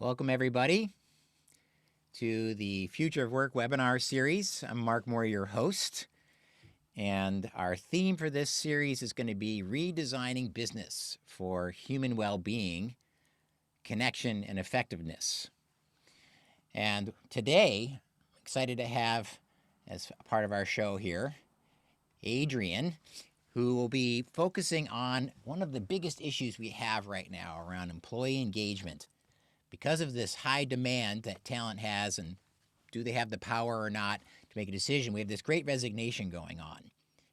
Welcome, everybody, to the Future of Work webinar series. I'm Mark Morey, your host, and our theme for this series is going to be redesigning business for human well-being, connection, and effectiveness. And today, I'm excited to have, as a part of our show here, Adrian, who will be focusing on one of the biggest issues we have right now around employee engagement. Because of this high demand that talent has, and do they have the power or not to make a decision, we have this great resignation going on.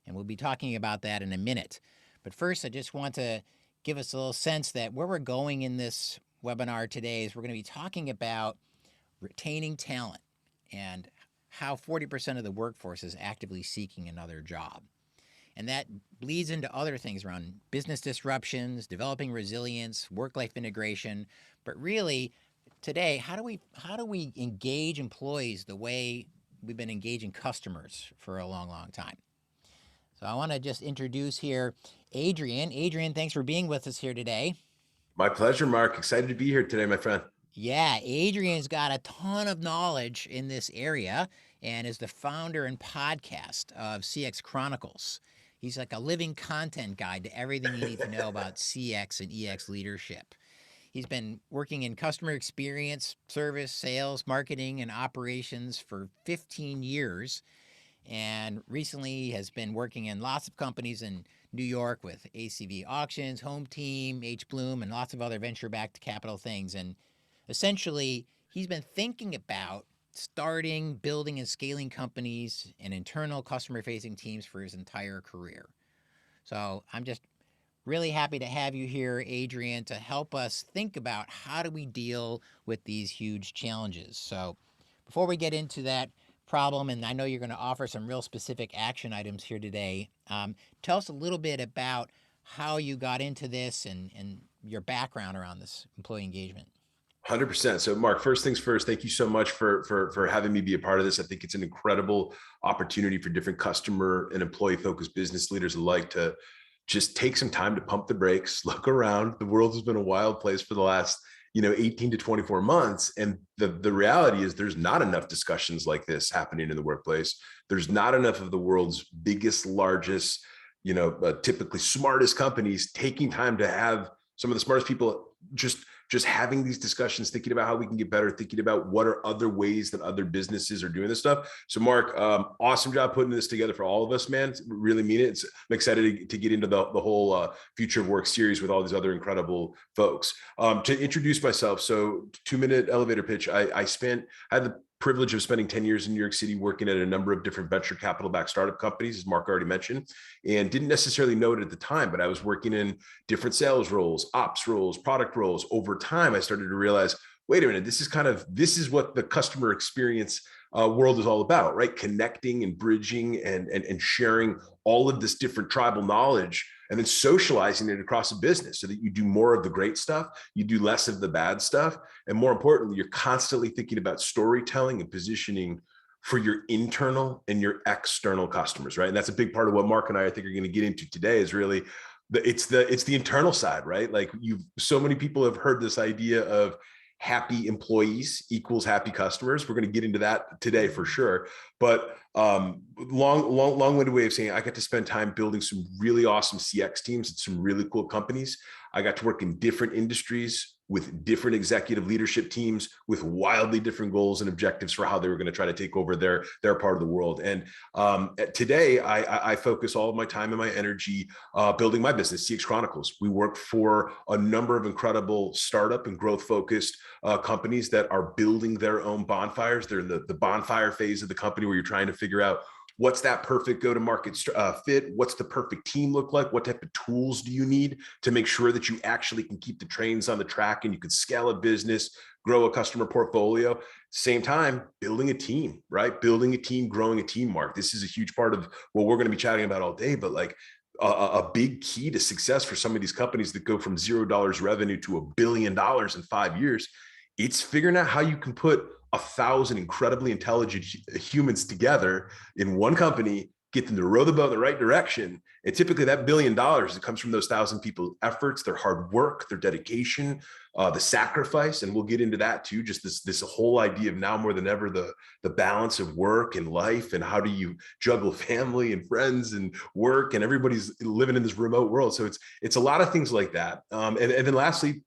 And we'll be talking about that in a minute. But first, I just want to give us a little sense that where we're going in this webinar today is we're going to be talking about retaining talent and how 40% of the workforce is actively seeking another job. And that bleeds into other things around business disruptions, developing resilience, work-life integration. But really, today, how do we engage employees the way we've been engaging customers for a long, long time? So I want to just introduce here Adrian. Adrian, thanks for being with us here today. My pleasure, Mark. Excited to be here today, my friend. Yeah, Adrian's got a ton of knowledge in this area and is the founder and podcast of CX Chronicles. He's like a living content guide to everything you need to know about CX and EX leadership. He's been working in customer experience, service, sales, marketing, and operations for 15 years, and recently has been working in lots of companies in New York with ACV Auctions, Home Team, H Bloom, and lots of other venture-backed capital things. And essentially, he's been thinking about starting, building, and scaling companies and internal customer-facing teams for his entire career. So I'm just really happy to have you here, Adrian, to help us think about how do we deal with these huge challenges. So before we get into that problem, and I know you're going to offer some real specific action items here today, tell us a little bit about how you got into this and your background around this employee engagement. 100%. So, Mark, first things first, thank you so much for having me be a part of this. I think it's an incredible opportunity for different customer and employee focused business leaders alike to just take some time to pump the brakes, look around. The world has been a wild place for the last 18 to 24 months. And the reality is there's not enough discussions like this happening in the workplace. There's not enough of the world's biggest, largest, typically smartest companies taking time to have some of the smartest people just having these discussions, thinking about how we can get better, thinking about what are other ways that other businesses are doing this stuff. So Mark, awesome job putting this together for all of us, man. Really mean it. I'm excited to get into the whole Future of Work series with all these other incredible folks. To introduce myself, so 2-minute elevator pitch. I had the privilege of spending 10 years in New York City working at a number of different venture capital backed startup companies, as Mark already mentioned, and didn't necessarily know it at the time, but I was working in different sales roles, ops roles, product roles. Over time, I started to realize, wait a minute, this is what the customer experience world is all about, right? Connecting and bridging and sharing all of this different tribal knowledge and then socializing it across a business so that you do more of the great stuff, you do less of the bad stuff. And more importantly, you're constantly thinking about storytelling and positioning for your internal and your external customers, right? And that's a big part of what Mark and I think are going to get into today is really it's the internal side, right? Like so many people have heard this idea of happy employees equals happy customers. We're going to get into that today for sure. But long-winded way of saying, I got to spend time building some really awesome CX teams at some really cool companies. I got to work in different industries with different executive leadership teams with wildly different goals and objectives for how they were going to try to take over their part of the world. And today, I focus all of my time and my energy building my business, CX Chronicles. We work for a number of incredible startup and growth-focused companies that are building their own bonfires. They're in the bonfire phase of the company where you're trying to figure out what's that perfect go-to-market fit? What's the perfect team look like? What type of tools do you need to make sure that you actually can keep the trains on the track and you can scale a business, grow a customer portfolio? Same time, building a team, right? Building a team, growing a team, Mark. This is a huge part of what we're going to be chatting about all day, but like a big key to success for some of these companies that go from $0 revenue to $1 billion in 5 years, it's figuring out how you can put 1,000 incredibly intelligent humans together in one company get them to row the boat in the right direction. And typically that $1 billion, it comes from those 1,000 people's efforts, their hard work, their dedication, the sacrifice. And we'll get into that too. Just this whole idea of now more than ever, the balance of work and life, and how do you juggle family and friends and work, and everybody's living in this remote world. So it's a lot of things like that. And then lastly,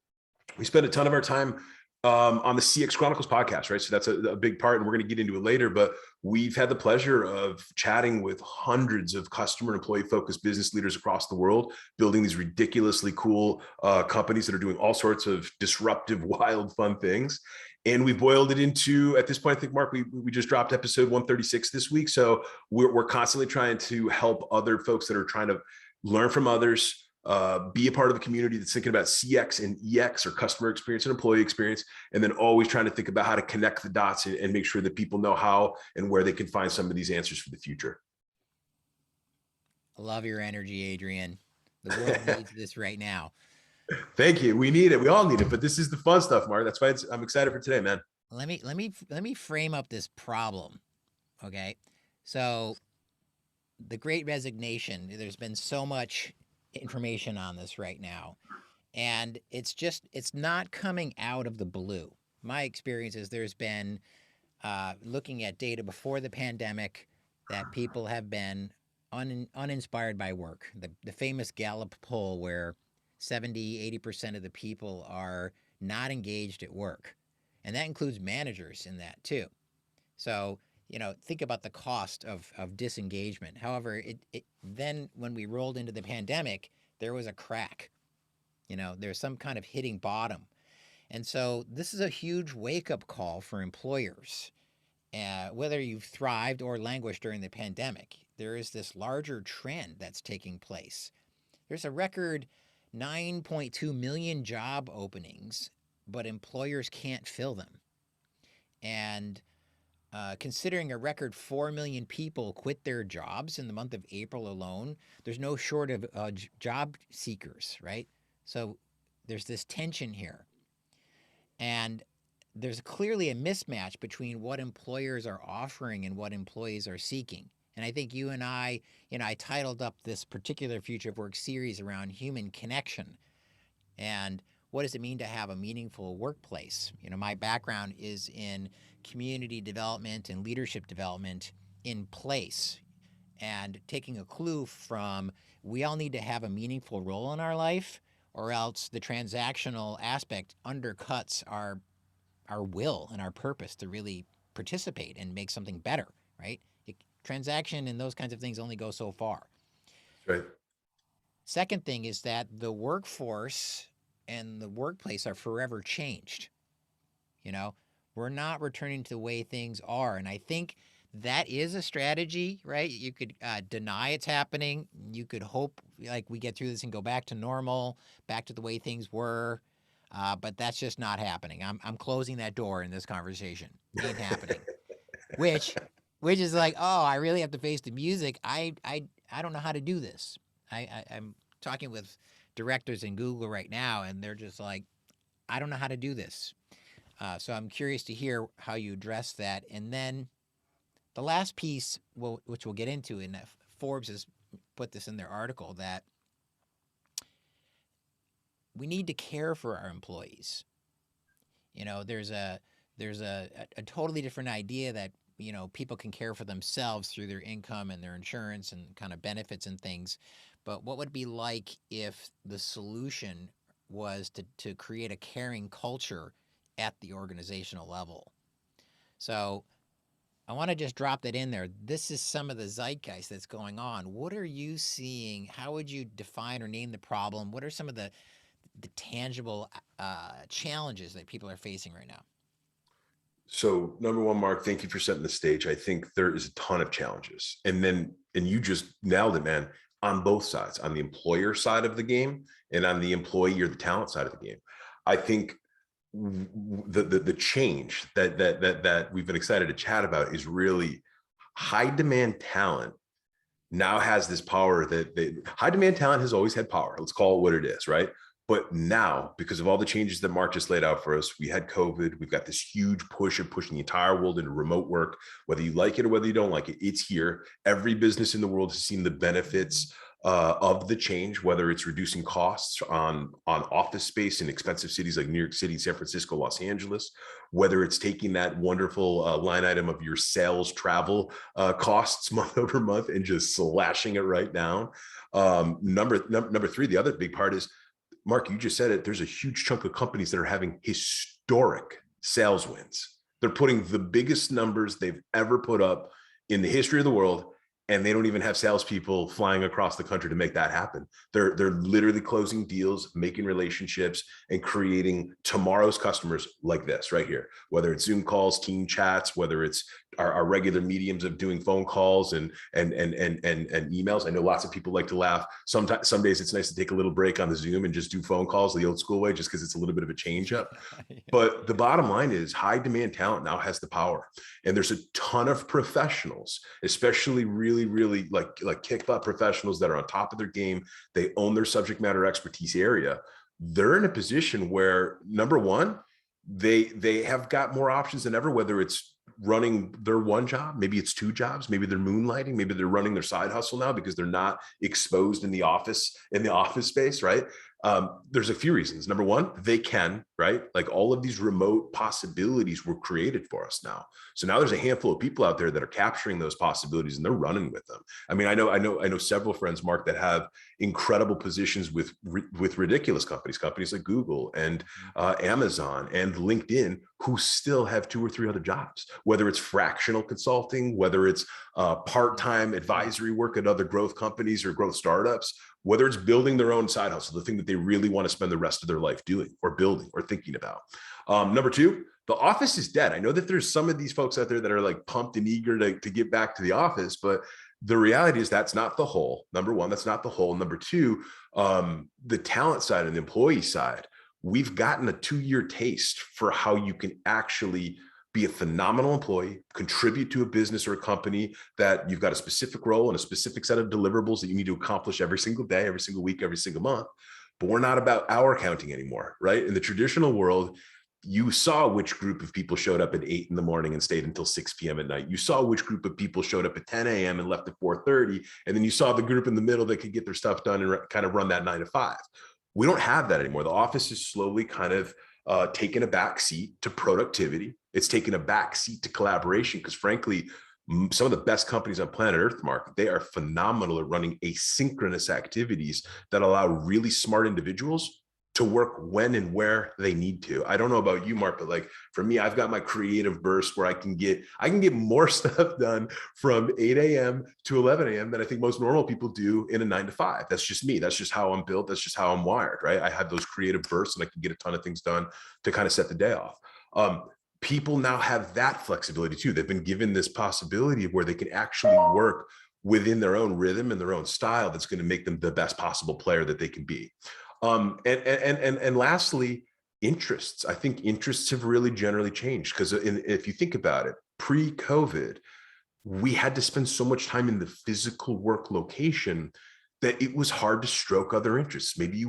we spend a ton of our time on the CX Chronicles podcast, right? So that's a big part, and we're going to get into it later. But we've had the pleasure of chatting with hundreds of customer and employee-focused business leaders across the world, building these ridiculously cool companies that are doing all sorts of disruptive, wild, fun things. And we boiled it into, at this point, I think, Mark, we just dropped episode 136 this week. So we're constantly trying to help other folks that are trying to learn from others, be a part of the community that's thinking about CX and EX, or customer experience and employee experience, and then always trying to think about how to connect the dots and make sure that people know how and where they can find some of these answers for the future. I love your energy, Adrian. The world needs this right now. Thank you. We need it. We all need it. But this is the fun stuff, Mark. That's why I'm excited for today, man. Let me frame up this problem. Okay, so the Great Resignation. There's been so much information on this right now, and it's not coming out of the blue. My experience is there's been looking at data before the pandemic that people have been uninspired by work. The famous Gallup poll where 70-80% of the people are not engaged at work, and that includes managers in that too. So think about the cost of disengagement. However, then when we rolled into the pandemic, there was a crack. There's some kind of hitting bottom. And so this is a huge wake-up call for employers. Whether you've thrived or languished during the pandemic, there is this larger trend that's taking place. There's a record 9.2 million job openings, but employers can't fill them. And considering a record 4 million people quit their jobs in the month of April alone, there's no shortage of job seekers, right? So there's this tension here. And there's clearly a mismatch between what employers are offering and what employees are seeking. And I think you and I titled up this particular Future of Work series around human connection. And what does it mean to have a meaningful workplace? My background is in community development and leadership development in place, and taking a clue from we all need to have a meaningful role in our life, or else the transactional aspect undercuts our will and our purpose to really participate and make something better, right? Transaction and those kinds of things only go so far. Right. Second thing is that the workforce and the workplace are forever changed. We're not returning to the way things are. And I think that is a strategy, right? You could deny it's happening. You could hope like we get through this and go back to normal, back to the way things were. But that's just not happening. I'm closing that door in this conversation. Ain't happening. Which is like, oh, I really have to face the music. I don't know how to do this. I'm talking with directors in Google right now, and they're just like, I don't know how to do this. So I'm curious to hear how you address that. And then the last piece, which we'll get into, in that Forbes has put this in their article, that we need to care for our employees. There's a totally different idea that people can care for themselves through their income and their insurance and kind of benefits and things. But what would it be like if the solution was to create a caring culture at the organizational level? So I want to just drop that in there. This is some of the zeitgeist that's going on. What are you seeing? How would you define or name the problem? What are some of the tangible challenges that people are facing right now? So number one, Mark, thank you for setting the stage. I think there is a ton of challenges. And you just nailed it, man, on both sides, on the employer side of the game and on the employee or the talent side of the game. I think the change that we've been excited to chat about is really high demand talent now has this power that high demand talent has always had power. Let's call it what it is, right? But now, because of all the changes that Mark just laid out for us, we had COVID. We've got this huge push of pushing the entire world into remote work. Whether you like it or whether you don't like it, it's here. Every business in the world has seen the benefits of the change, whether it's reducing costs on office space in expensive cities like New York City, San Francisco, Los Angeles, whether it's taking that wonderful line item of your sales travel costs month over month and just slashing it right down. Number three, the other big part is, Mark, you just said it. There's a huge chunk of companies that are having historic sales wins. They're putting the biggest numbers they've ever put up in the history of the world, and they don't even have salespeople flying across the country to make that happen. They're literally closing deals, making relationships, and creating tomorrow's customers like this right here. Whether it's Zoom calls, team chats, whether it's our regular mediums of doing phone calls and emails. I know lots of people like to laugh. Sometimes, some days it's nice to take a little break on the Zoom and just do phone calls the old school way, just because it's a little bit of a change up. But the bottom line is, high demand talent now has the power. And there's a ton of professionals, especially really like kick butt professionals that are on top of their game. They own their subject matter expertise area. They're in a position where, number one, they have got more options than ever, whether it's running their one job, maybe it's two jobs, maybe they're moonlighting, maybe they're running their side hustle now because they're not exposed in the office space, right? There's a few reasons. Number one, they can, right? Like, all of these remote possibilities were created for us now. So now there's a handful of people out there that are capturing those possibilities and they're running with them. I mean, I know several friends, Mark, that have incredible positions with ridiculous companies like Google and Amazon and LinkedIn, who still have 2 or 3 other jobs, whether it's fractional consulting, whether it's part-time advisory work at other growth companies or growth startups, whether it's building their own side hustle, the thing that they really want to spend the rest of their life doing or building or thinking about. Number two, the office is dead. I know that there's some of these folks out there that are like pumped and eager to get back to the office, but the reality is that's not the whole. Number one, that's not the whole. Number two, the talent side and the employee side, we've gotten a 2-year taste for how you can actually be a phenomenal employee, contribute to a business or a company, that you've got a specific role and a specific set of deliverables that you need to accomplish every single day, every single week, every single month. But we're not about hour counting anymore, right? In the traditional world, you saw which group of people showed up at 8 in the morning and stayed until 6 p.m. at night. You saw which group of people showed up at 10 a.m. and left at 4:30. And then you saw the group in the middle that could get their stuff done and kind of run that 9 to 5. We don't have that anymore. The office is slowly kind of taken a back seat to productivity. It's taken a back seat to collaboration, because frankly, some of the best companies on planet Earth, Mark, they are phenomenal at running asynchronous activities that allow really smart individuals to work when and where they need to. I don't know about you, Mark, but like for me, I've got my creative burst where I can get more stuff done from 8 a.m. to 11 a.m. than I think most normal people do in a 9 to 5. That's just me. That's just how I'm built. That's just how I'm wired, right? I have those creative bursts and I can get a ton of things done to kind of set the day off. People now have that flexibility too. They've been given this possibility of where they can actually work within their own rhythm and their own style that's going to make them the best possible player that they can be. And lastly, interests. I think interests have really generally changed, because if you think about it, pre-COVID, we had to spend so much time in the physical work location that it was hard to stroke other interests. Maybe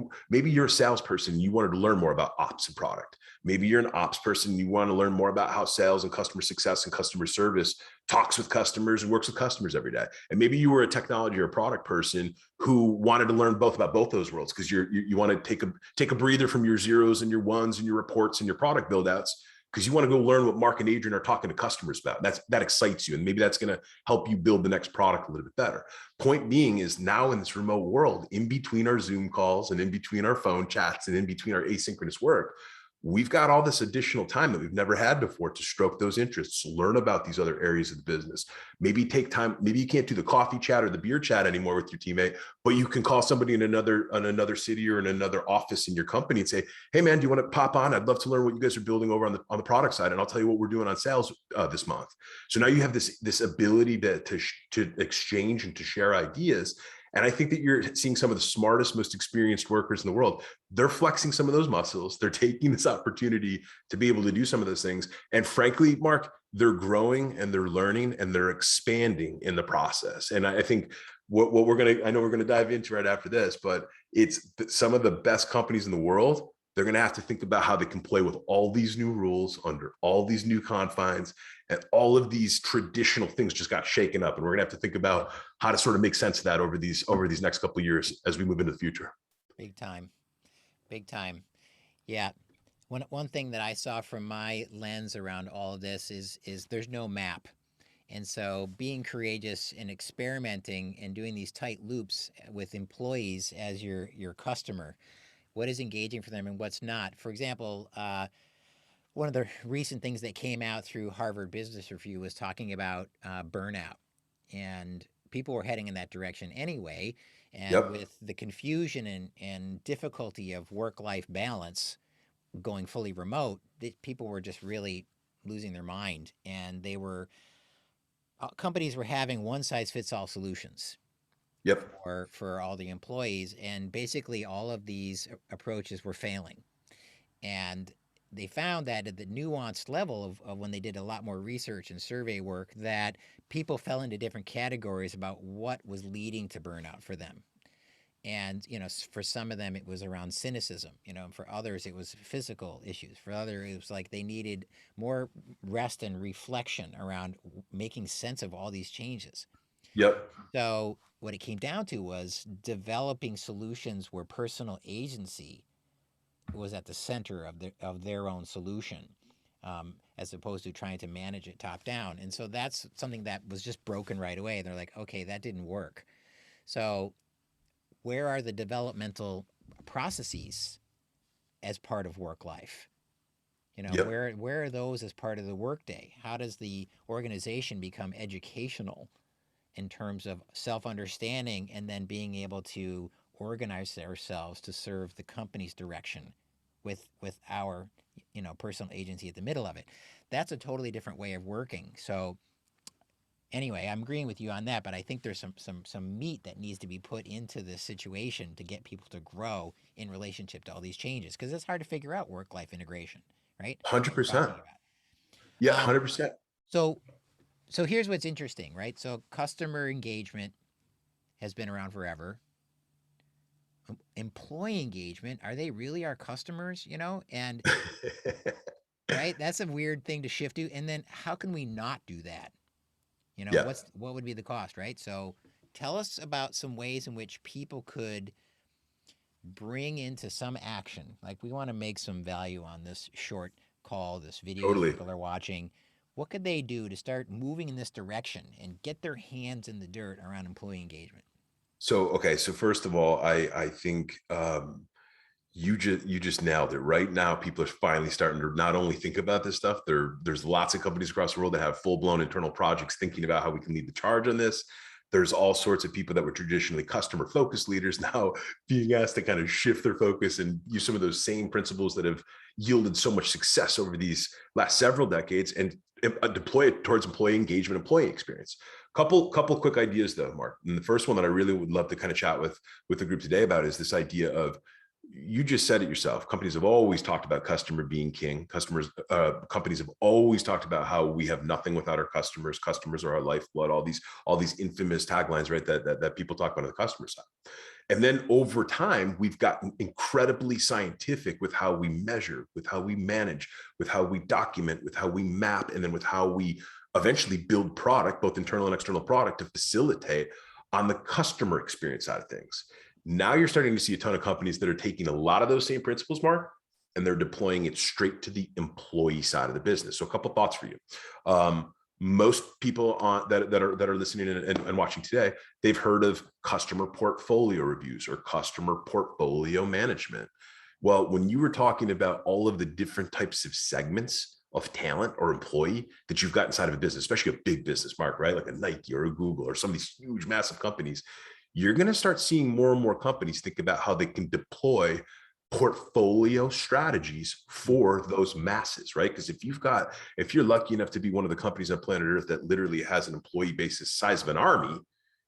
you're a salesperson, you wanted to learn more about ops and product. Maybe you're an ops person, you want to learn more about how sales and customer success and customer service talks with customers and works with customers every day. And maybe you were a technology or a product person who wanted to learn both about both those worlds, because you want to take a breather from your zeros and your ones and your reports and your product build outs, because you want to go learn what Mark and Adrian are talking to customers about. That excites you. And maybe that's going to help you build the next product a little bit better. Point being is, now in this remote world, in between our Zoom calls and in between our phone chats and in between our asynchronous work, we've got all this additional time that we've never had before to stroke those interests, learn about these other areas of the business. Maybe take time. Maybe you can't do the coffee chat or the beer chat anymore with your teammate, but you can call somebody in another city or in another office in your company and say, "Hey man, do you want to pop on? I'd love to learn what you guys are building over on the product side, and I'll tell you what we're doing on sales this month." So now you have this ability to exchange and to share ideas. And I think that you're seeing some of the smartest, most experienced workers in the world. They're flexing some of those muscles. They're taking this opportunity to be able to do some of those things. And frankly, Mark, they're growing and they're learning and they're expanding in the process. And I think what I know we're gonna dive into right after this, but it's some of the best companies in the world. They're gonna have to think about how they can play with all these new rules under all these new confines, and all of these traditional things just got shaken up. And we're gonna have to think about how to sort of make sense of that over these next couple of years as we move into the future. Big time. Big time. Yeah. One thing that I saw from my lens around all of this is there's no map. And so being courageous and experimenting and doing these tight loops with employees as your customer, what is engaging for them and what's not. For example, one of the recent things that came out through Harvard Business Review was talking about burnout, and people were heading in that direction anyway. And Yep. with the confusion and difficulty of work-life balance going fully remote, people were just really losing their mind, and they were companies were having one-size-fits-all solutions Yep. for all the employees, and basically all of these approaches were failing. And they found that at the nuanced level of when they did a lot more research and survey work, that people fell into different categories about what was leading to burnout for them. And for some of them it was around cynicism, for others it was physical issues, for others it was like they needed more rest and reflection around making sense of all these changes. Yep. So what it came down to was developing solutions where personal agency was at the center of their own solution, as opposed to trying to manage it top down. And so that's something that was just broken right away. They're like, okay, that didn't work. So where are the developmental processes as part of work life? Yep. Where are those as part of the workday? How does the organization become educational in terms of self-understanding and then being able to organize ourselves to serve the company's direction with our personal agency at the middle of it? That's a totally different way of working. So anyway, I'm agreeing with you on that, but I think there's some meat that needs to be put into this situation to get people to grow in relationship to all these changes, because it's hard to figure out work life integration, right? Like we're 100%. talking Yeah, about. 100%. So here's what's interesting, right? So customer engagement has been around forever. Employee engagement, are they really our customers? And right, that's a weird thing to shift to. And then how can we not do that? Yeah. What would be the cost, right? So tell us about some ways in which people could bring into some action. Like, we want to make some value on this short call, this video that Totally. people are watching. What could they do to start moving in this direction and get their hands in the dirt around employee engagement? So, okay. So first of all, I think you just nailed it. Right now, people are finally starting to not only think about this stuff. There's lots of companies across the world that have full blown internal projects thinking about how we can lead the charge on this. There's all sorts of people that were traditionally customer focused leaders now being asked to kind of shift their focus and use some of those same principles that have yielded so much success over these last several decades and deploy it towards employee engagement, employee experience. Couple quick ideas though, Mark. And the first one that I really would love to kind of chat with the group today about is this idea of, you just said it yourself. Companies have always talked about customer being king. Companies have always talked about how we have nothing without our customers. Customers are our lifeblood. All these infamous taglines, right? That people talk about on the customer side. And then over time, we've gotten incredibly scientific with how we measure, with how we manage, with how we document, with how we map, and then with how we eventually build product, both internal and external product, to facilitate on the customer experience side of things. Now you're starting to see a ton of companies that are taking a lot of those same principles, Mark, and they're deploying it straight to the employee side of the business. So a couple of thoughts for you. Most people that are listening and watching today, they've heard of customer portfolio reviews or customer portfolio management. Well, when you were talking about all of the different types of segments of talent or employee that you've got inside of a business, especially a big business, Mark, right? Like a Nike or a Google or some of these huge, massive companies, you're going to start seeing more and more companies think about how they can deploy portfolio strategies for those masses, right? Because if you're lucky enough to be one of the companies on planet Earth that literally has an employee base the size of an army,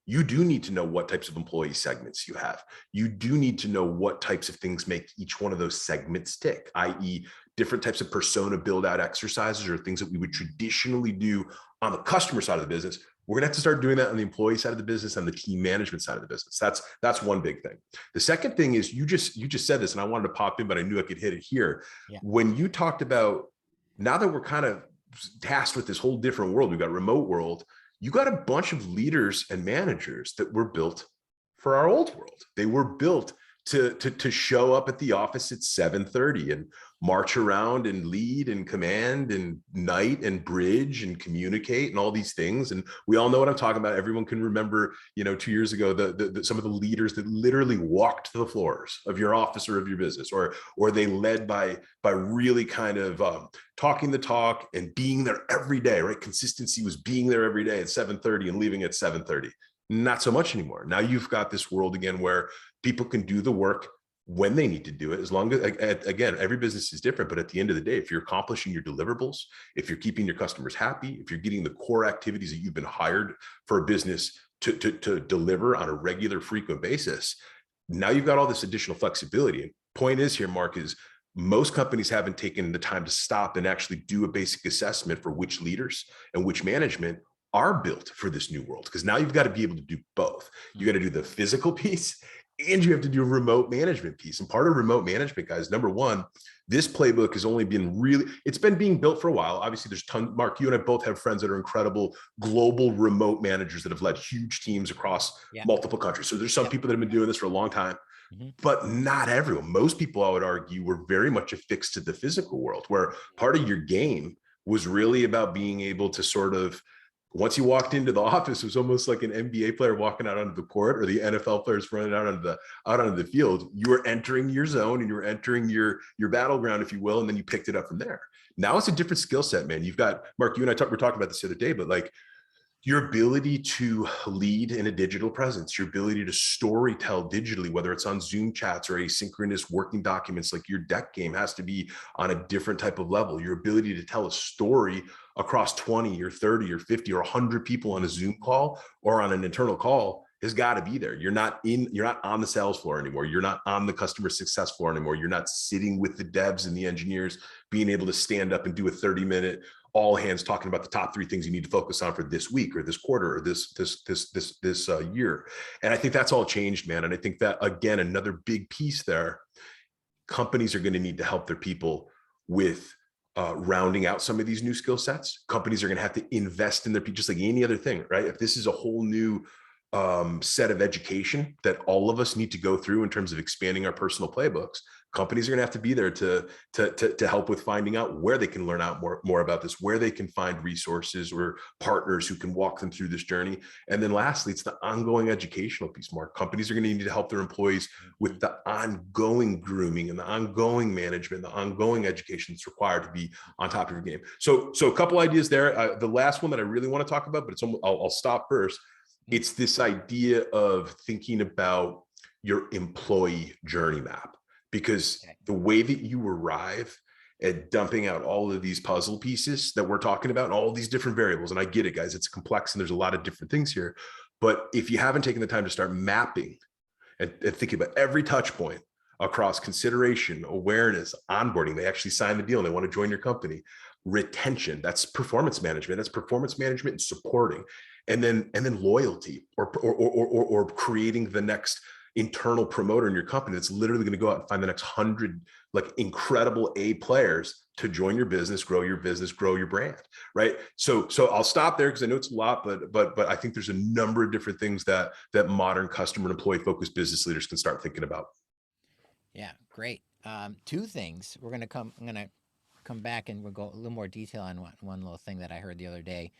you do need to know what types of employee segments you have. You do need to know what types of things make each one of those segments tick, i.e., different types of persona build out exercises or things that we would traditionally do on the customer side of the business. We're going to have to start doing that on the employee side of the business and the team management side of the business. That's one big thing. The second thing is you just said this, and I wanted to pop in, but I knew I could hit it here. Yeah. When you talked about, now that we're kind of tasked with this whole different world, we've got remote world, you got a bunch of leaders and managers that were built for our old world. They were built to show up at the office at 7:30 and march around and lead and command and knight and bridge and communicate and all these things. And we all know what I'm talking about. Everyone can remember, 2 years ago, some of the leaders that literally walked the floors of your office or of your business, or they led by really kind of talking the talk and being there every day, right? Consistency was being there every day at 7:30 and leaving at 7:30. Not so much anymore. Now you've got this world again where people can do the work when they need to do it, as long as, again, every business is different, but at the end of the day, if you're accomplishing your deliverables, if you're keeping your customers happy, if you're getting the core activities that you've been hired for a business to deliver on a regular, frequent basis, now you've got all this additional flexibility. And point is here, Mark, is most companies haven't taken the time to stop and actually do a basic assessment for which leaders and which management are built for this new world. Because now you've got to be able to do both. You got to do the physical piece and you have to do a remote management piece. And part of remote management, guys, number one, this playbook has only been it's been being built for a while. Obviously, there's tons. Mark, you and I both have friends that are incredible global remote managers that have led huge teams across multiple countries. So there's some people that have been doing this for a long time, but not everyone. Most people, I would argue, were very much affixed to the physical world, where part of your game was really about being able to sort of, once you walked into the office, it was almost like an NBA player walking out onto the court, or the NFL players running out onto the field. You were entering your zone and you were entering your battleground, if you will, and then you picked it up from there. Now it's a different skill set, man. You've got, Mark, you and I were talking about this the other day, but like your ability to lead in a digital presence, your ability to story tell digitally, whether it's on Zoom chats or asynchronous working documents, like your deck game has to be on a different type of level. Your ability to tell a story across 20 or 30 or 50 or 100 people on a Zoom call or on an internal call has got to be there. You're not on the sales floor anymore. You're not on the customer success floor anymore. You're not sitting with the devs and the engineers being able to stand up and do a 30-minute all hands talking about the top 3 things you need to focus on for this week or this quarter or this year. And I think that's all changed, man. And I think that, again, another big piece there, companies are going to need to help their people with rounding out some of these new skill sets. Companies are going to have to invest in their people, just like any other thing, right? If this is a whole new set of education that all of us need to go through in terms of expanding our personal playbooks, companies are going to have to be there to help with finding out where they can learn out more about this, where they can find resources or partners who can walk them through this journey. And then lastly, it's the ongoing educational piece. More companies are going to need to help their employees with the ongoing grooming and the ongoing management, the ongoing education that's required to be on top of your game. So a couple ideas there. The last one that I really want to talk about, but I'll stop first. It's this idea of thinking about your employee journey map, because the way that you arrive at dumping out all of these puzzle pieces that we're talking about and all these different variables, and I get it, guys, it's complex and there's a lot of different things here, but if you haven't taken the time to start mapping and thinking about every touch point across consideration, awareness, onboarding, they actually sign the deal and they want to join your company, retention, that's performance management and supporting, and then loyalty or creating the next internal promoter in your company that's literally going to go out and find the next 100 like incredible A players to join your business, grow your brand, right? So I'll stop there because I know it's a lot, but I think there's a number of different things that modern customer and employee focused business leaders can start thinking about. Yeah, great. 2 things. I'm gonna come back and we'll go a little more detail on one little thing that I heard the other day.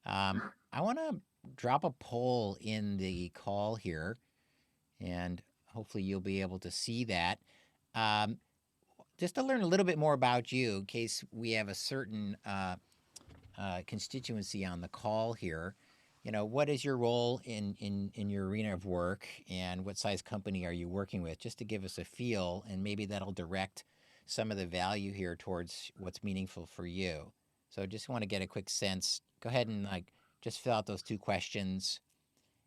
I want to drop a poll in the call here, and hopefully you'll be able to see that. Um, just to learn a little bit more about you, in case we have a certain constituency on the call here. What is your role in your arena of work, and what size company are you working with? Just to give us a feel, and maybe that'll direct some of the value here towards what's meaningful for you. So just want to get a quick sense. Go ahead and just fill out those 2 questions,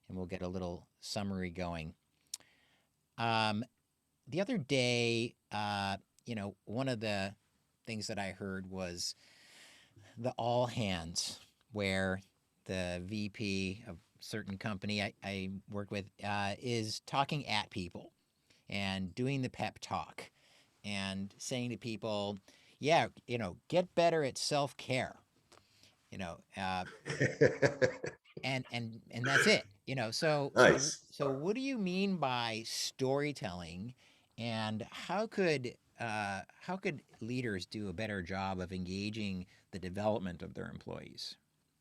and we'll get a little summary going. The other day, one of the things that I heard was the all hands, where the VP of certain company I work with is talking at people and doing the pep talk and saying to people, yeah, get better at self care. You know, uh, and that's it. Nice. So what do you mean by storytelling, and how could leaders do a better job of engaging the development of their employees?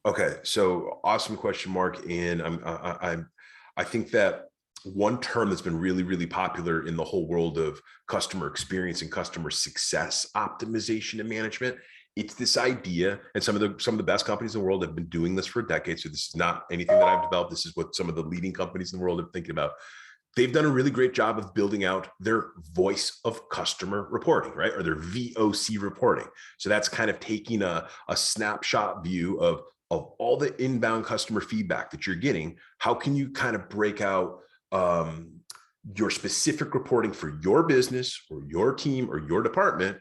Okay, so awesome question, Mark. And I think that one term that's been really, really popular in the whole world of customer experience and customer success optimization and management. It's this idea, and some of the best companies in the world have been doing this for decades. So this is not anything that I've developed. This is what some of the leading companies in the world are thinking about. They've done a really great job of building out their voice of customer reporting, right? Or their VOC reporting. So that's kind of taking a snapshot view of all the inbound customer feedback that you're getting. How can you kind of break out your specific reporting for your business or your team or your department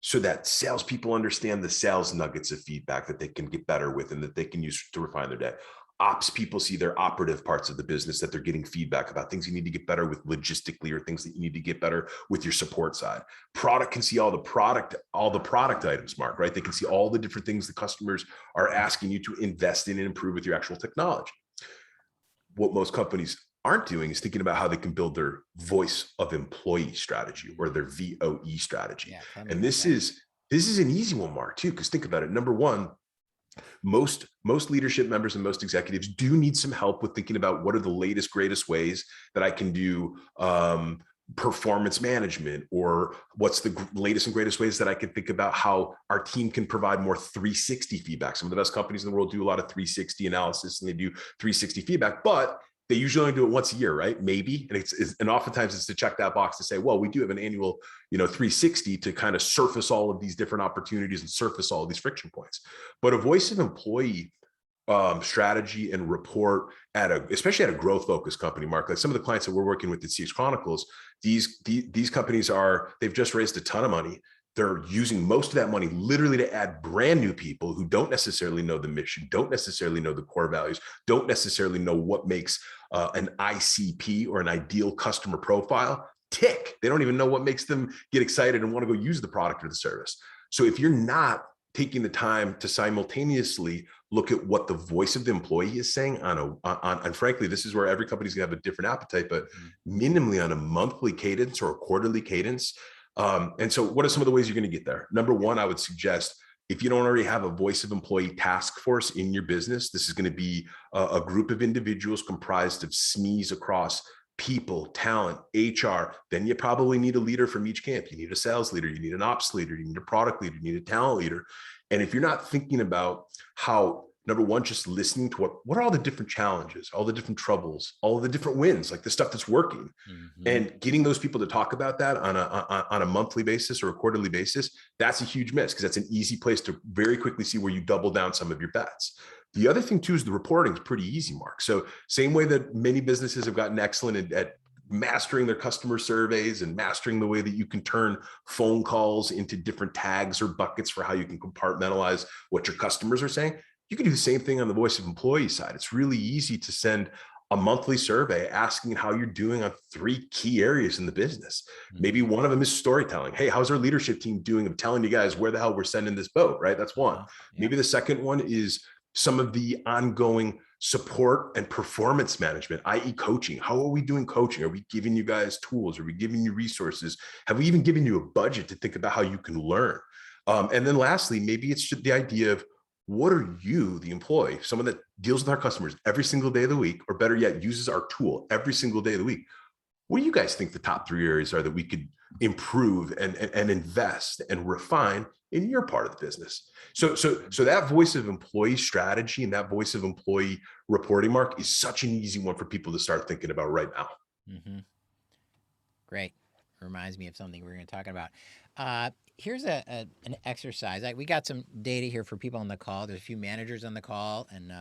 so that salespeople understand the sales nuggets of feedback that they can get better with and that they can use to refine their day? Ops people see their operative parts of the business that they're getting feedback about things you need to get better with logistically or things that you need to get better with your support side. Product can see all the product items, Mark, right? They can see all the different things the customers are asking you to invest in and improve with your actual technology. What most companies aren't doing is thinking about how they can build their voice of employee strategy or their VOE strategy. Yeah, tell me And about this that. is this is an easy one, Mark, too, because think about it. Number one, most leadership members and most executives do need some help with thinking about what are the latest greatest ways that I can do performance management, or what's the latest and greatest ways that I can think about how our team can provide more 360 feedback. Some of the best companies in the world do a lot of 360 analysis and they do 360 feedback, but they usually only do it once a year, right? Maybe. And oftentimes it's to check that box to say, well, we do have an annual, 360 to kind of surface all of these different opportunities and surface all of these friction points. But a voice of employee strategy and report especially at a growth focused company, Mark, like some of the clients that we're working with at CX Chronicles, these companies they've just raised a ton of money. They're using most of that money literally to add brand new people who don't necessarily know the mission, don't necessarily know the core values, don't necessarily know what makes an ICP or an ideal customer profile tick. They don't even know what makes them get excited and want to go use the product or the service. So if you're not taking the time to simultaneously look at what the voice of the employee is saying and frankly, this is where every company's gonna have a different appetite, but minimally on a monthly cadence or a quarterly cadence. And so what are some of the ways you're going to get there? Number one, I would suggest, if you don't already have a voice of employee task force in your business, this is going to be a group of individuals comprised of SMEs across people, talent, HR. Then you probably need a leader from each camp. You need a sales leader, you need an ops leader, you need a product leader, you need a talent leader. And if you're not thinking about how, number one, just listening to what are all the different challenges, all the different troubles, all the different wins, like the stuff that's working, Mm-hmm. and getting those people to talk about that on a monthly basis or a quarterly basis, that's a huge miss, because that's an easy place to very quickly see where you double down some of your bets. The other thing too is the reporting is pretty easy, Mark. So same way that many businesses have gotten excellent at mastering their customer surveys and mastering the way that you can turn phone calls into different tags or buckets for how you can compartmentalize what your customers are saying, you can do the same thing on the voice of employee side. It's really easy to send a monthly survey asking how you're doing on 3 key areas in the business. Maybe Mm-hmm. one of them is storytelling. Hey, how's our leadership team doing? I'm telling you guys where the hell we're sending this boat, right? That's one. Yep. Maybe the second one is some of the ongoing support and performance management, i.e. coaching. How are we doing coaching? Are we giving you guys tools? Are we giving you resources? Have we even given you a budget to think about how you can learn? And then lastly, maybe it's the idea of, what are you, the employee, someone that deals with our customers every single day of the week, or better yet, uses our tool every single day of the week? What do you guys think the top 3 areas are that we could improve and invest and refine in your part of the business? So that voice of employee strategy and that voice of employee reporting, Mark, is such an easy one for people to start thinking about right now. Mm-hmm. Great. Reminds me of something we are going to talk about. Here's an exercise. We got some data here for people on the call. There's a few managers on the call, and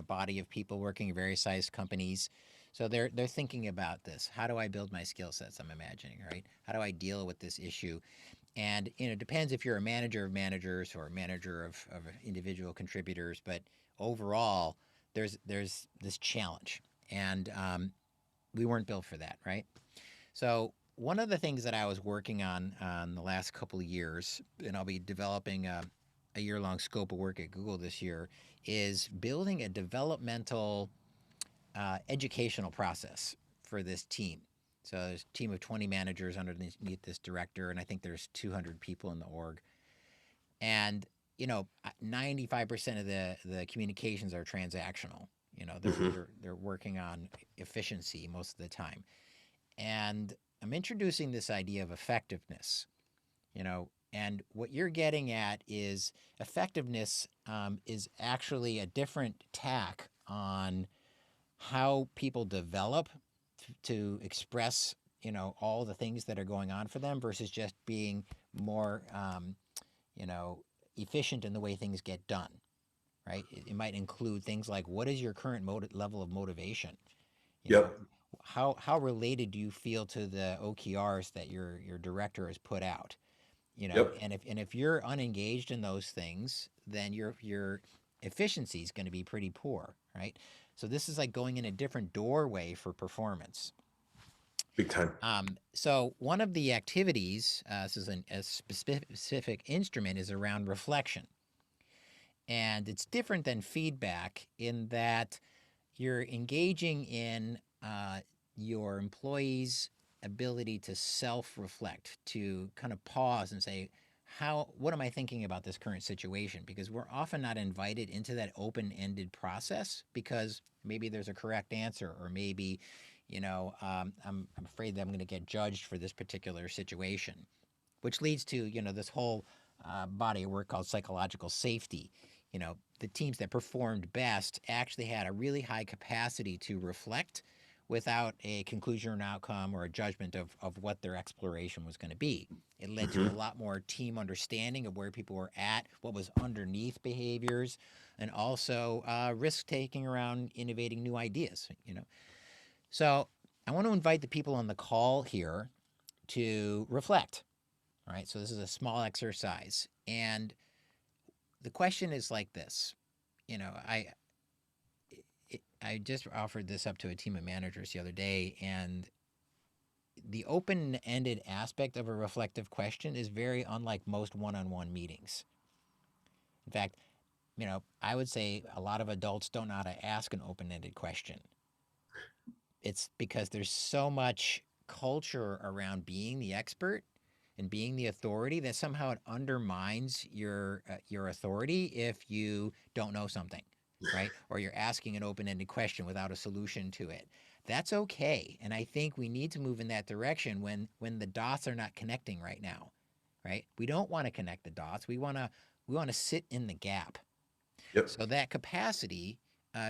body of people working in various sized companies. So they're thinking about this. How do I build my skill sets? I'm imagining, right? How do I deal with this issue? And it depends if you're a manager of managers or a manager of individual contributors. But overall, there's this challenge, and we weren't built for that, right? So one of the things that I was working on the last couple of years, and I'll be developing a year-long scope of work at Google this year, is building a developmental educational process for this team. So there's a team of 20 managers underneath this director, and I think there's 200 people in the org. And 95% of the communications are transactional. They're Hmm. they're they're working on efficiency most of the time. And I'm introducing this idea of effectiveness. And what you're getting at is effectiveness is actually a different tack on how people develop to express all the things that are going on for them versus just being more you know efficient in the way things get done, right? It might include things like, what is your current level of motivation, you know Yep. how related do you feel to the OKRs that your director has put out, Yep. and if you're unengaged in those things, then your efficiency is going to be pretty poor, right? So this is like going in a different doorway for performance. Big time. So one of the activities, this is a specific instrument, is around reflection, and it's different than feedback in that you're engaging in your employees' ability to self-reflect, to kind of pause and say, what am I thinking about this current situation? Because we're often not invited into that open-ended process because maybe there's a correct answer, or maybe, I'm afraid that I'm going to get judged for this particular situation, which leads to this whole body of work called psychological safety. The teams that performed best actually had a really high capacity to reflect without a conclusion or an outcome or a judgment of what their exploration was going to be. It led to a Hmm. lot more team understanding of where people were at, what was underneath behaviors, and also risk taking around innovating new ideas. So I want to invite the people on the call here to reflect. All right, so this is a small exercise. And the question is like this. I just offered this up to a team of managers the other day, and the open ended aspect of a reflective question is very unlike most one on one meetings. In fact, I would say a lot of adults don't know how to ask an open ended question. It's because there's so much culture around being the expert and being the authority that somehow it undermines your authority if you don't know something, right? Or you're asking an open-ended question without a solution to it. That's okay, and I think we need to move in that direction when the dots are not connecting right now, right? We don't want to connect the dots. We want to sit in the gap. Yep. So that capacity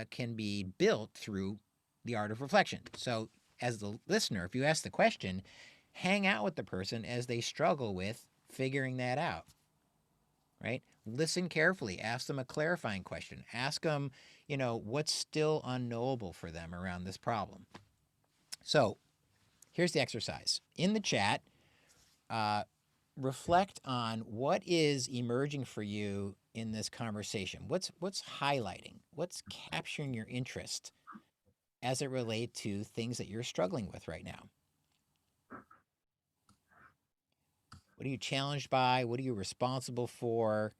can be built through the art of reflection. So, as the listener, if you ask the question, hang out with the person as they struggle with figuring that out, right? Listen carefully, ask them a clarifying question, ask them, what's still unknowable for them around this problem. So, here's the exercise. In the chat, uh, reflect on what is emerging for you in this conversation. What's highlighting? What's capturing your interest as it relates to things that you're struggling with right now? What are you challenged by? What are you responsible for?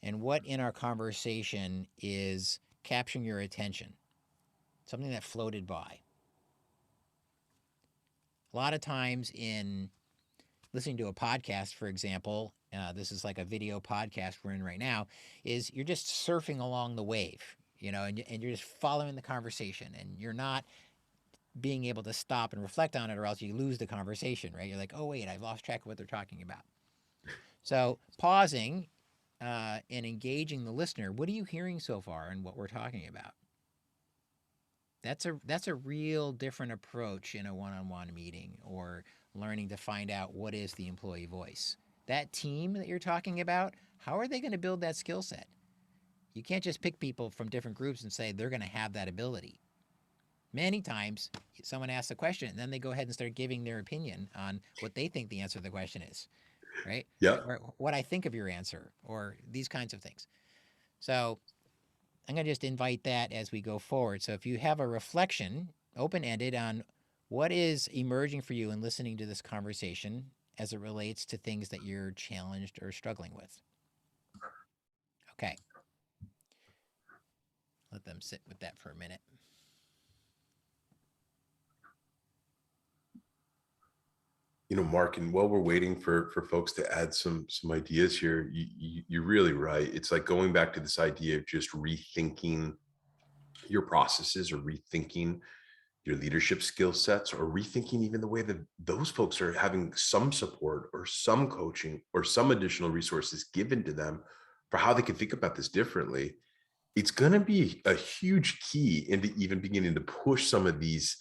And what in our conversation is capturing your attention? Something that floated by. A lot of times in listening to a podcast, for example, this is like a video podcast we're in right now, is you're just surfing along the wave, and you're just following the conversation, and you're not being able to stop and reflect on it, or else you lose the conversation, right? You're like, oh, wait, I've lost track of what they're talking about. So pausing and engaging the listener. What are you hearing so far in what we're talking about? That's a real different approach in a one-on-one meeting, or learning to find out what is the employee voice. That team that you're talking about, how are they going to build that skill set? You can't just pick people from different groups and say they're going to have that ability. Many times someone asks a question and then they go ahead and start giving their opinion on what they think the answer to the question is, right? Yep. Or what I think of your answer, or these kinds of things. So I'm going to just invite that as we go forward. So if you have a reflection, open-ended, on what is emerging for you in listening to this conversation as it relates to things that you're challenged or struggling with. Okay. Let them sit with that for a minute. Mark, and while we're waiting for folks to add some ideas here, you're really right. It's like going back to this idea of just rethinking your processes, or rethinking your leadership skill sets, or rethinking even the way that those folks are having some support or some coaching or some additional resources given to them for how they can think about this differently. It's going to be a huge key into even beginning to push some of these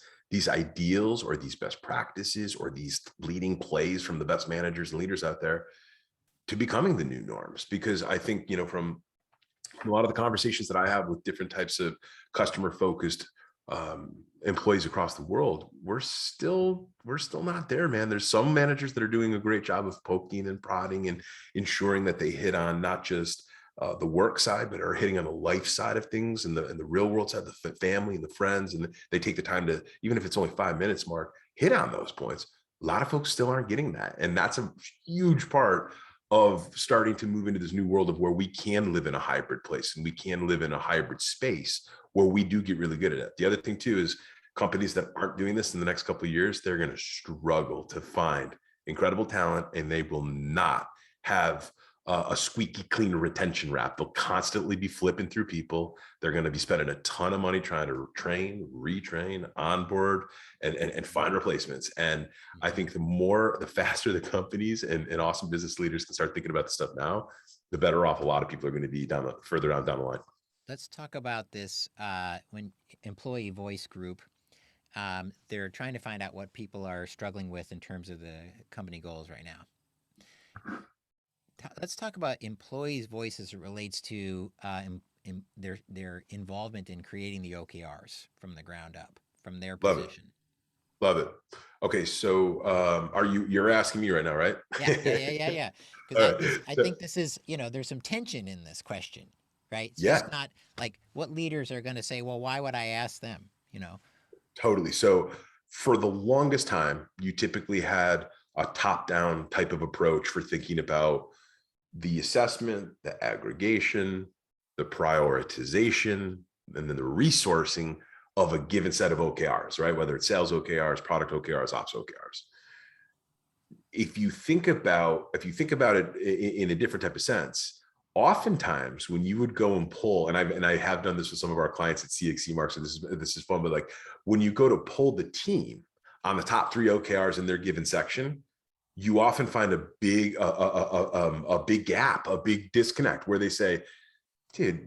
ideals or these best practices or these leading plays from the best managers and leaders out there to becoming the new norms. Because I think, from a lot of the conversations that I have with different types of customer focused employees across the world, we're still not there, man. There's some managers that are doing a great job of poking and prodding and ensuring that they hit on not just the work side, but are hitting on the life side of things, and the real world side, the family and the friends, and they take the time to, even if it's only 5 minutes, Mark, hit on those points. A lot of folks still aren't getting that, and that's a huge part of starting to move into this new world of where we can live in a hybrid place and we can live in a hybrid space where we do get really good at it. The other thing too is companies that aren't doing this in the next couple of years, they're going to struggle to find incredible talent, and they will not have a squeaky clean retention wrap. They'll constantly be flipping through people. They're going to be spending a ton of money trying to train, retrain, onboard, and find replacements. And I think the faster the companies and awesome business leaders can start thinking about this stuff now, the better off a lot of people are going to be further down the line. Let's talk about this when employee voice group. They're trying to find out what people are struggling with in terms of the company goals right now. Let's talk about employees' voice as it relates to their involvement in creating the OKRs from the ground up, from their Love it. position. Love it. Okay, so you're asking me right now, right? Yeah. Because All right. I think this is, there's some tension in this question, right? It's just Yeah, not like what leaders are going to say, well, why would I ask them? totally. So for the longest time, you typically had a top-down type of approach for thinking about the assessment, the aggregation, the prioritization, and then the resourcing of a given set of OKRs, right? Whether it's sales OKRs, product OKRs, ops OKRs. If you think about it in a different type of sense, oftentimes when you would go and pull, and I have done this with some of our clients at CXC, Mark, so this is fun, but like when you go to pull the team on the top 3 OKRs in their given section, you often find a big big gap, a big disconnect where they say, dude,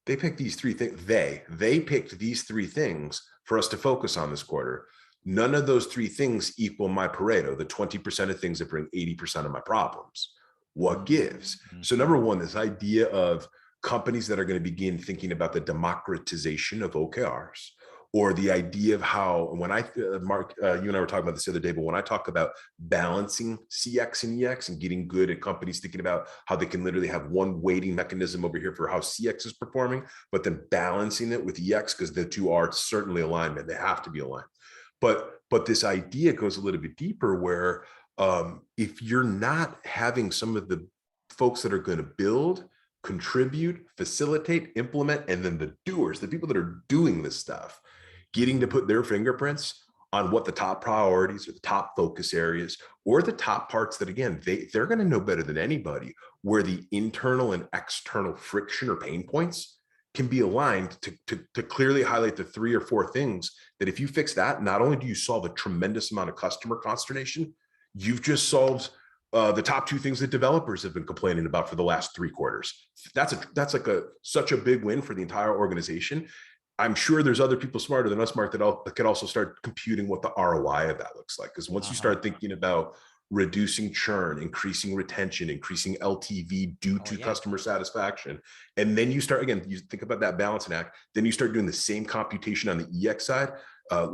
they picked these 3 things. They picked these 3 things for us to focus on this quarter. None of those 3 things equal my Pareto, the 20% of things that bring 80% of my problems. What gives? So number one, this idea of companies that are going to begin thinking about the democratization of OKRs, or the idea of how, when Mark, you and I were talking about this the other day, but when I talk about balancing CX and EX and getting good at companies thinking about how they can literally have one weighting mechanism over here for how CX is performing, but then balancing it with EX, because the 2 are certainly aligned, and they have to be aligned. But this idea goes a little bit deeper where if you're not having some of the folks that are going to build, contribute, facilitate, implement, and then the doers, the people that are doing this stuff, getting to put their fingerprints on what the top priorities or the top focus areas or the top parts that, again, they're going to know better than anybody, where the internal and external friction or pain points can be aligned to clearly highlight the 3 or 4 things that if you fix that, not only do you solve a tremendous amount of customer consternation, you've just solved the top 2 things that developers have been complaining about for the last 3 quarters. That's like such a big win for the entire organization. I'm sure there's other people smarter than us, Mark, that could also start computing what the ROI of that looks like. Because once you start thinking about reducing churn, increasing retention, increasing LTV due to customer satisfaction, and then you start, again, you think about that balancing act, then you start doing the same computation on the EX side,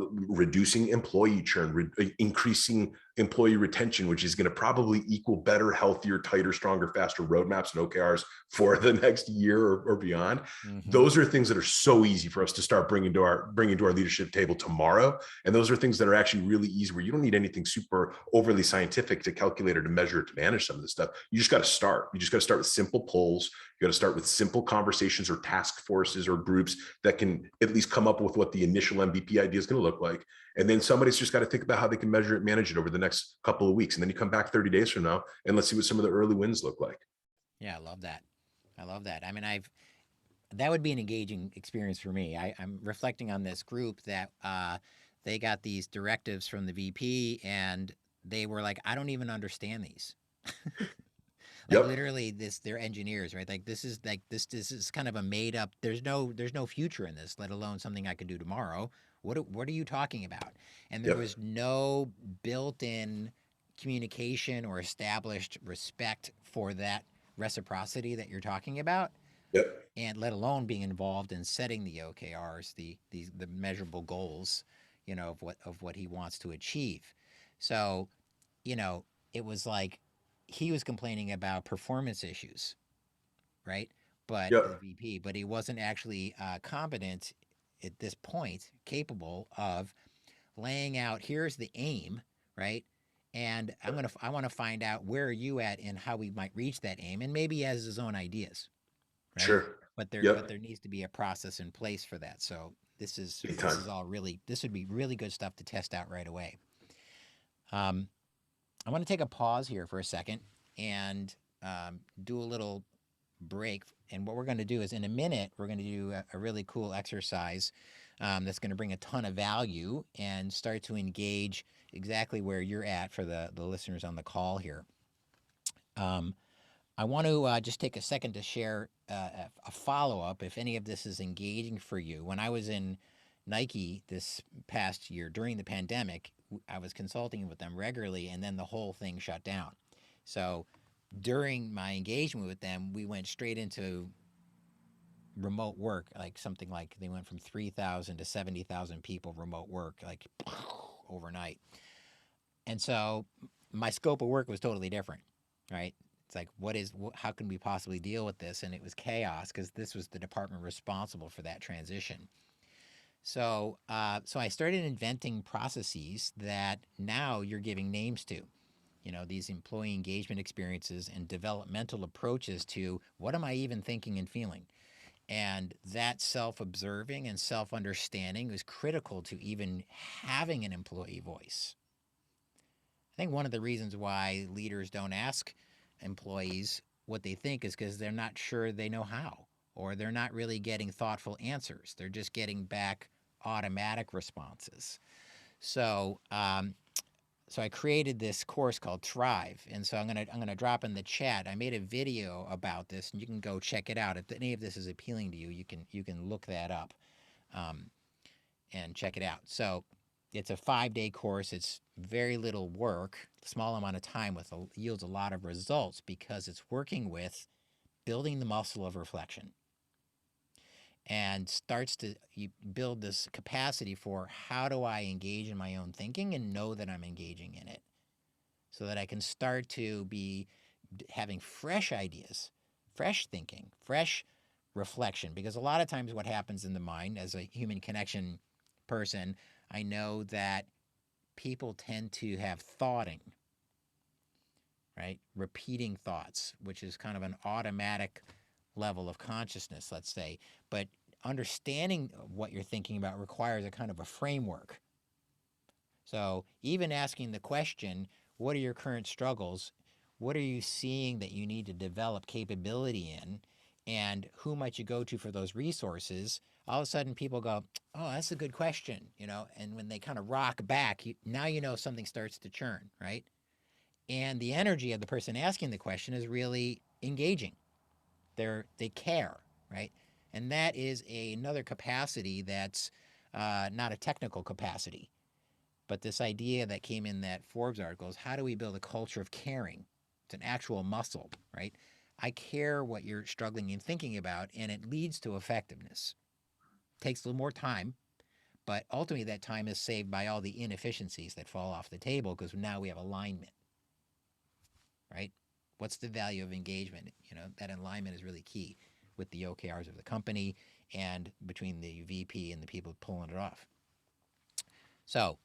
reducing employee churn, increasing employee retention, which is going to probably equal better, healthier, tighter, stronger, faster roadmaps and OKRs for the next year or beyond. Mm-hmm. Those are things that are so easy for us to start bringing to our leadership table tomorrow. And those are things that are actually really easy, where you don't need anything super overly scientific to calculate or to measure, to manage some of this stuff. You just got to start. You just got to start with simple polls. You got to start with simple conversations or task forces or groups that can at least come up with what the initial MVP idea is going to look like. And then somebody's just got to think about how they can measure it, manage it over the next couple of weeks. And then you come back 30 days from now and let's see what some of the early wins look like. Yeah, I love that. I love that. I mean, that would be an engaging experience for me. I'm reflecting on this group that they got these directives from the VP, and they were like, I don't even understand these. Like Yep. literally, they're engineers, right? Like this is kind of a made up. There's no future in this, let alone something I could do tomorrow. What are you talking about? And there Yep. was no built-in communication or established respect for that reciprocity that you're talking about, Yep. and let alone being involved in setting the OKRs, the measurable goals, of what he wants to achieve. So, you know, it was like he was complaining about performance issues, right? But the Yep. VP, but he wasn't actually competent at this point, capable of laying out, here's the aim, right? And I want to find out where are you at and how we might reach that aim, and maybe he has his own ideas, right? Sure. But Yep. there needs to be a process in place for that. So Big this time. is all really, this would be really good stuff to test out right away. Um, I want to take a pause here for a second and do a little break. And what we're going to do is, in a minute, we're going to do a really cool exercise that's going to bring a ton of value and start to engage exactly where you're at for the listeners on the call here. Um, I want to just take a second to share a follow up if any of this is engaging for you. When I was in Nike this past year during the pandemic, I was consulting with them regularly, and then the whole thing shut down. So during my engagement with them, we went straight into remote work, like something like they went from 3,000 to 70,000 people remote work, like overnight. And so my scope of work was totally different, right? It's like, how can we possibly deal with this? And it was chaos because this was the department responsible for that transition. So I started inventing processes that now you're giving names to. These employee engagement experiences and developmental approaches to what am I even thinking and feeling? And that self observing and self understanding is critical to even having an employee voice. I think one of the reasons why leaders don't ask employees what they think is because they're not sure they know how, or they're not really getting thoughtful answers. They're just getting back automatic responses. So, so I created this course called Thrive, and so I'm gonna drop in the chat. I made a video about this, and you can go check it out. If any of this is appealing to you, you can look that up. Um, and check it out. So it's a 5-day course. It's very little work, small amount of time yields a lot of results because it's working with building the muscle of reflection, and starts to you build this capacity for how do I engage in my own thinking and know that I'm engaging in it, so that I can start to be having fresh ideas, fresh thinking, fresh reflection. Because a lot of times, what happens in the mind as a human connection person, I know that people tend to have thoughting, right? Repeating thoughts, which is kind of an automatic level of consciousness, let's say. But understanding what you're thinking about requires a kind of a framework. So even asking the question, what are your current struggles? What are you seeing that you need to develop capability in? And who might you go to for those resources? All of a sudden people go, oh, that's a good question, and when they kind of rock back, now something starts to churn, right? And the energy of the person asking the question is really engaging. They care, right? And that is another capacity that's not a technical capacity. But this idea that came in that Forbes article is, how do we build a culture of caring? It's an actual muscle, right? I care what you're struggling and thinking about, and it leads to effectiveness. It takes a little more time, But ultimately, that time is saved by all the inefficiencies that fall off the table because now we have alignment, right? What's the value of engagement? That alignment is really key with the OKRs of the company and between the VP and the people pulling it off. So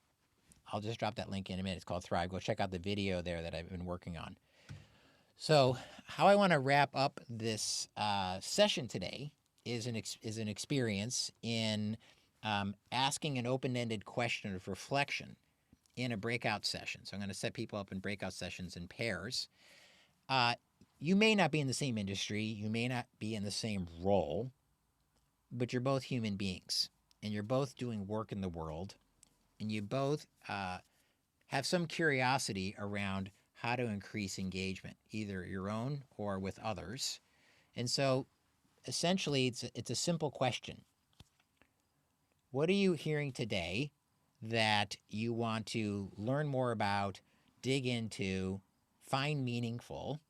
I'll just drop that link in a minute. It's called Thrive. Go check out the video there that I've been working on. So how I want to wrap up this session today is an experience in asking an open-ended question of reflection in a breakout session. So I'm going to set people up in breakout sessions in pairs. You may not be in the same industry, you may not be in the same role, but you're both human beings, and you're both doing work in the world, and you both have some curiosity around how to increase engagement, either your own or with others. And so essentially, it's a simple question. What are you hearing today that you want to learn more about, dig into, find meaningful?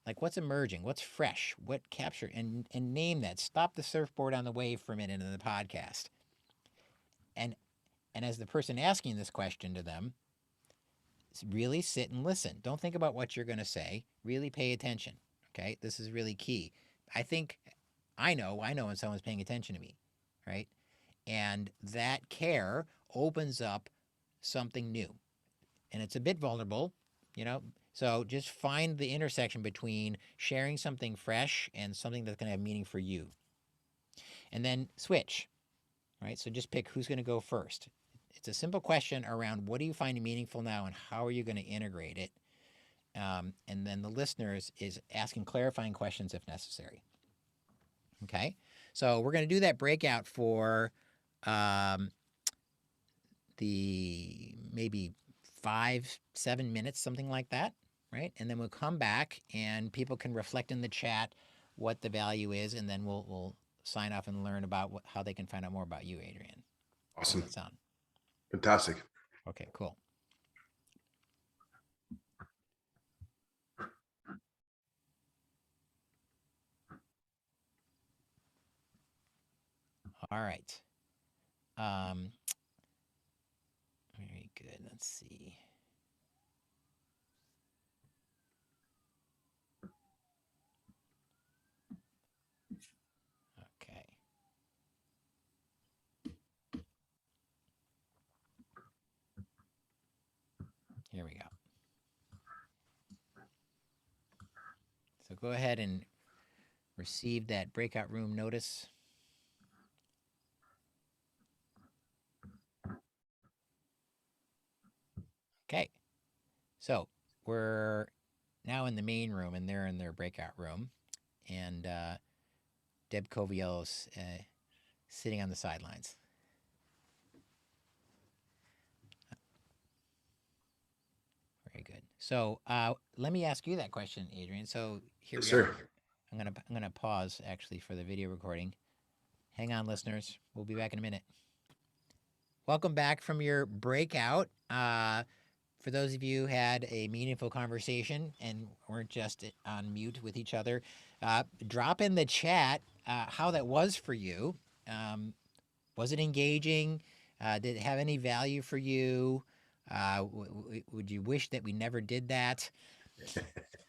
Like what's emerging, what's fresh, what capture, and name that. Stop the surfboard on the wave for a minute in the podcast. And as the person asking this question to them, really sit and listen. Don't think about what you're going to say. Really pay attention. Okay, this is really key. I know when someone's paying attention to me, right? And that care opens up something new, and it's a bit vulnerable, So just find the intersection between sharing something fresh and something that's going to have meaning for you. And then switch, right? So just pick who's going to go first. It's a simple question around what do you find meaningful now and how are you going to integrate it? And then the listeners is asking clarifying questions if necessary. Okay, so we're going to do that breakout for the maybe 5-7 minutes, something like that, right? And then we'll come back and people can reflect in the chat what the value is, and then we'll sign off and learn about how they can find out more about you, Adrian. Awesome. How's that sound? Fantastic. Okay, cool. All right. Very good. Let's see. Okay. Here we go. So go ahead and receive that breakout room notice. Okay. So we're now in the main room, and they're in their breakout room. And Deb Coviello's sitting on the sidelines. Very good. So let me ask you that question, Adrian. So here Yes, we sir. are. I'm gonna pause actually for the video recording. Hang on, listeners. We'll be back in a minute. Welcome back from your breakout. For those of you who had a meaningful conversation and weren't just on mute with each other, drop in the chat how that was for you. Was it engaging? Did it have any value for you? Would you wish that we never did that?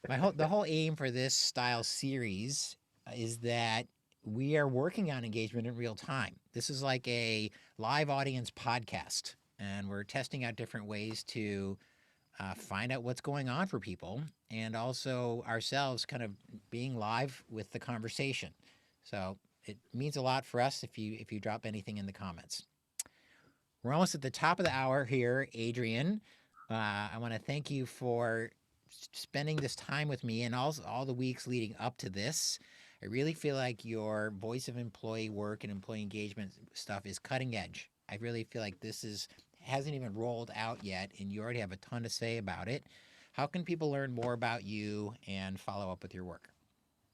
The whole aim for this style series is that we are working on engagement in real time. This is like a live audience podcast, and we're testing out different ways to find out what's going on for people, and also ourselves kind of being live with the conversation. So it means a lot for us if you drop anything in the comments. We're almost at the top of the hour here, Adrian. I want to thank you for spending this time with me and also all the weeks leading up to this. I really feel like your voice of employee work and employee engagement stuff is cutting edge. I really feel like hasn't even rolled out yet, and you already have a ton to say about it. How can people learn more about you and follow up with your work?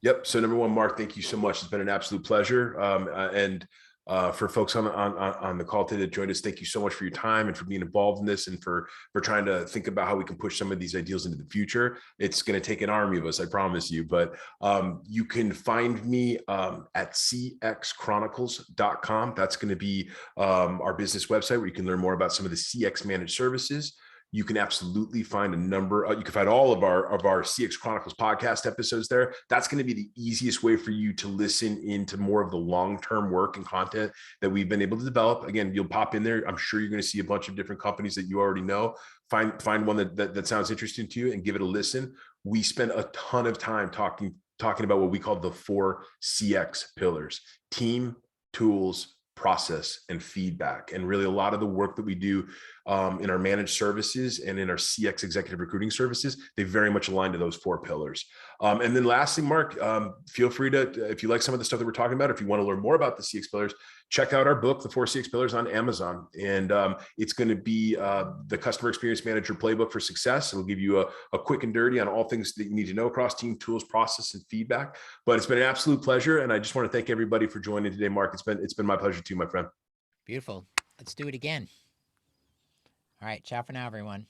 Yep. So number one, Mark, thank you so much. It's been an absolute pleasure. And For folks on the call today that joined us, thank you so much for your time and for being involved in this, and for trying to think about how we can push some of these ideals into the future. It's going to take an army of us, I promise you. But you can find me at cxchronicles.com. That's going to be our business website where you can learn more about some of the CX managed services. You can absolutely find a number. You can find all of our CX Chronicles podcast episodes there. That's going to be the easiest way for you to listen into more of the long-term work and content that we've been able to develop. Again, you'll pop in there. I'm sure you're going to see a bunch of different companies that you already know. Find one that sounds interesting to you and give it a listen. We spend a ton of time talking about what we call the 4 CX pillars: team, tools, process, and feedback. And really a lot of the work that we do in our managed services and in our CX executive recruiting services, they very much align to those 4 pillars. And then lastly, Mark, feel free to, if you like some of the stuff that we're talking about, if you want to learn more about the CX pillars, check out our book, The 4 CX Pillars, on Amazon. And it's going to be the Customer Experience Manager Playbook for Success. It'll give you a quick and dirty on all things that you need to know across team, tools, process, and feedback. But it's been an absolute pleasure. And I just want to thank everybody for joining today, Mark. It's been my pleasure too, my friend. Beautiful. Let's do it again. All right. Ciao for now, everyone.